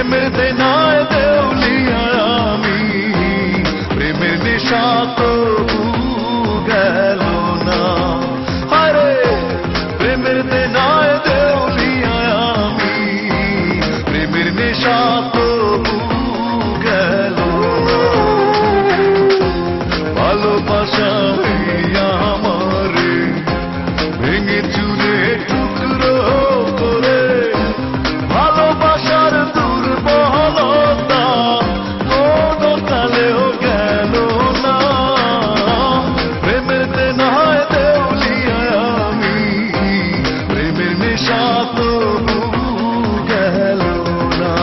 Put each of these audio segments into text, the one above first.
প্রেমের দেনায় দেউলিয়া আমি, প্রেমের নেশা তো গেল না। আরে প্রেমের দেনায় দেউলিয়া আমি, প্রেমের নেশা তো গেল না। ভালোবাসা আমারে ভেঙে চুরে টুকরো করে, ভালোবাসার দুর্বলতা কোনো কালেও গেল না। প্রেমের দেনায় দেউলিয়া আমি, প্রেমের নেশা তো গেল না।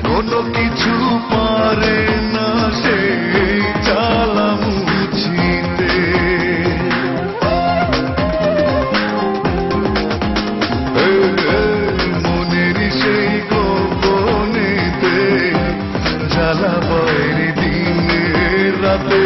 কোনো কিছু পারে না সে জ্বালা মুছিতে। মনের সেই গোপনেতে জ্বালা বয়ের দিনে রাতে